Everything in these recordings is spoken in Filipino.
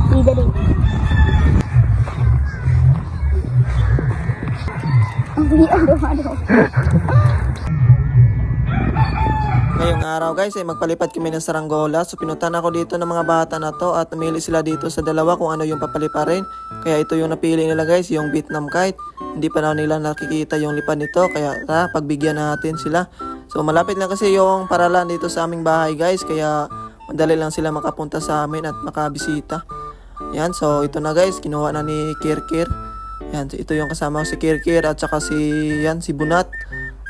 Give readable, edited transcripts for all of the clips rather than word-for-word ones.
Tidak deh. Aduh. Ngayong araw guys ay magpalipad kami ng saranggola. So pinuntahan ako dito ng mga bata na to at namili sila dito sa dalawa kung ano yung papaliparin. Kaya ito yung napili nila guys, yung Vietnam kite. Hindi pa na nila nakikita yung lipad nito, kaya tara pagbigyan natin sila. So malapit lang kasi yung paralan dito sa aming bahay guys, kaya madali lang sila makapunta sa amin at makabisita. Yan, so ito na guys, kinuha na ni Kirkir. Yan, so ito yung kasama ko si Kirkir at saka si Bunat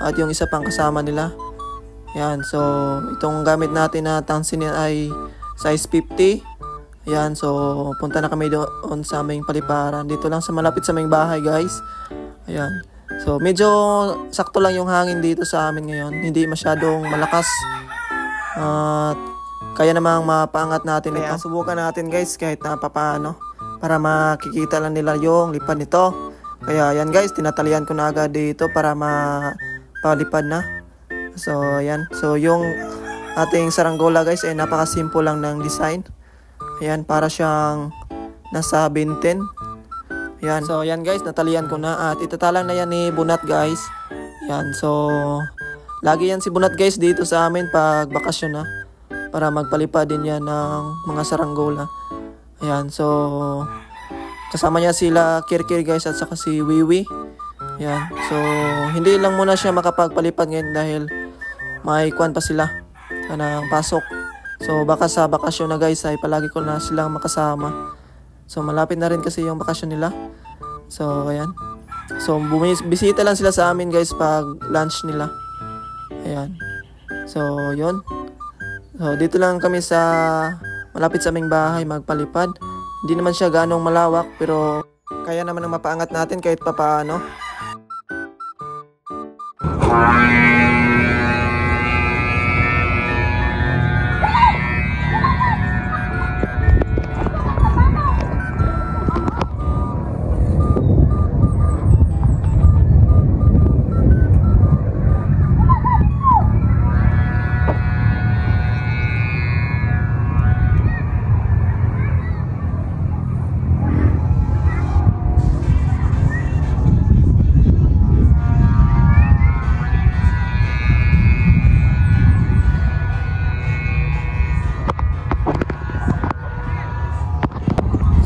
at yung isa pang kasama nila. Yan, so itong gamit natin na tangsin ay size 50. Yan, so punta na kami doon sa aming paliparan. Dito lang sa malapit sa aming bahay guys. Ayan, so medyo sakto lang yung hangin dito sa amin ngayon. Hindi masyadong malakas. At kaya namang mapaangat natin ito. Kaya subukan natin guys kahit na papaano, para makikita lang nila yung lipad nito. Kaya yan guys, tinatalian ko na agad dito para mapalipad na. So ayan, so yung ating saranggola guys ay napaka-simple lang ng design. Ayan, para siyang nasa binten. Ayan, so ayan guys, natalian ko na at itatalang na yan ni Bunat guys. Ayan, so lagi yan si Bunat guys dito sa amin pag bakasyon na, para magpalipad din yan ng mga saranggola. Ayan, so kasama niya sila Kirkir guys at saka si Wiwi. Ayan, so hindi lang muna siya makapagpalipad ngayon dahil may kwan pa sila ng pasok. So baka sa bakasyon na guys ay palagi ko na silang makasama. So malapit na rin kasi yung bakasyon nila. So ayan, so bisita lang sila sa amin guys pag lunch nila. Ayan, so yun. So dito lang kami sa malapit sa aming bahay magpalipad. Hindi naman siya ganong malawak pero kaya naman ang mapaangat natin kahit papaano.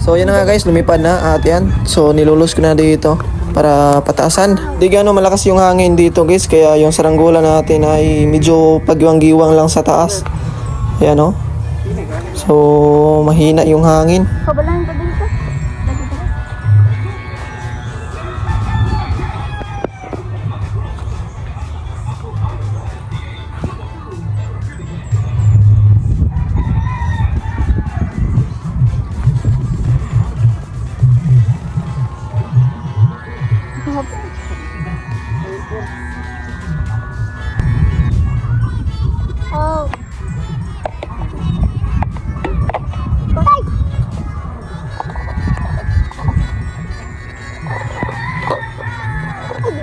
So yan na nga guys, lumipad na at yan. So nilulus ko na dito para pataasan. Di gano'ng malakas yung hangin dito guys, kaya yung saranggola natin ay medyo paggiwang-giwang lang sa taas. Ayan o. So mahina yung hangin. Kabalaan ka dito. Oh.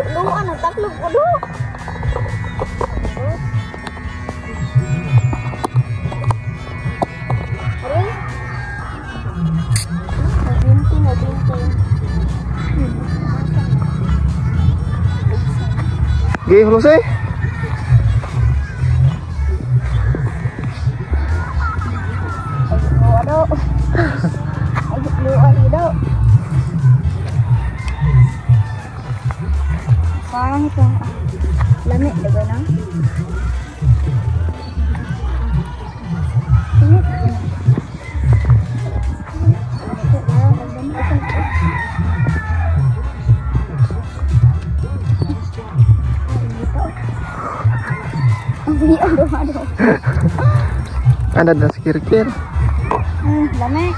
Luan ang taklog ko do. Gih, hulus eh. Aduh. Ayo luar itu. Parang ito. Lamig, diba na? Aduh. Ada dan sekir-kir. Lamig.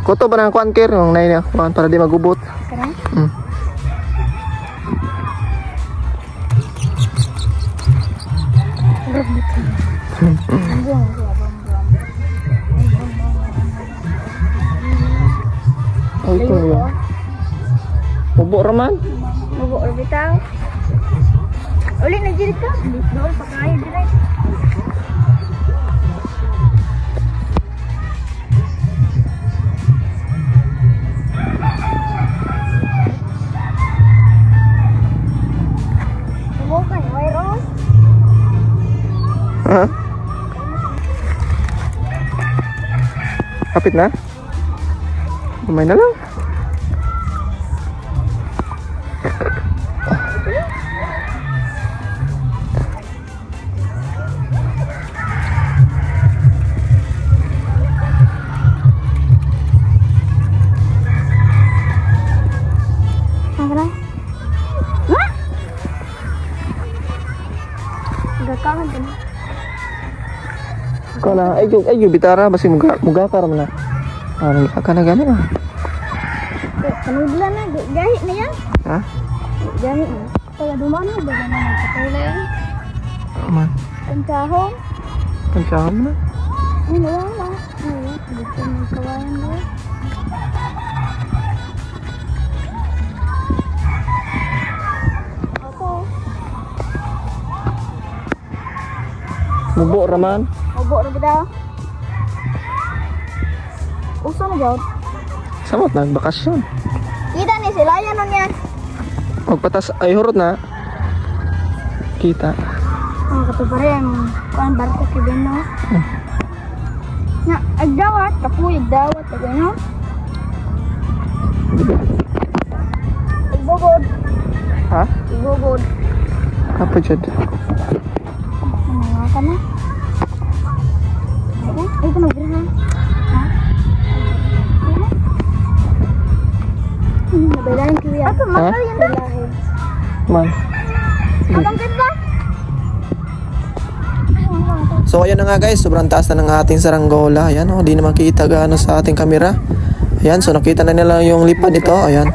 Koto ba ng kuan kir yung nain kuan para di magubot? Karang? Oh, ito yun. Ubo raman. Bubo ulit bitaw. Ulit na diri ka. Doon pa kayo diri. Bubo ka ni Mayroon. Ha? Kapit na? Kumay na lang. Ikaw na, ay bitara, basi muga ka raman na. Ano ka na gano'n ah. Kanudla na, gahit na yan. Ha? Gahit na. Kaya dumaan na, baga na nagpatula yan. Man, Kansahong. kansyahan mo na. Ay, nawala. Ay, dito may kawayan daw. Ako. Mubo raman. Obo na ba daw? Uso na daw. Samot na, bakasyon. Kita ni sila yan nun yan. Magpatas, ay hurot na. Kita. Ang katuparin, kuan barko kibin no. Na, agdawat, kapuy, agdawat, agay no. Igbogod. Ha? Igbogod. Apa jad? Mga ka na. Ay, ito nagre ha. Ha? Nabaylahin ko yan. Ako, makal yan na. Man. Matangkad ba? So ayan na nga guys, sobrang taas na ng ating saranggola. Ayan oh, di na makita gaano sa ating kamera. Ayan, so nakita na nila yung lipad nito. Ayan.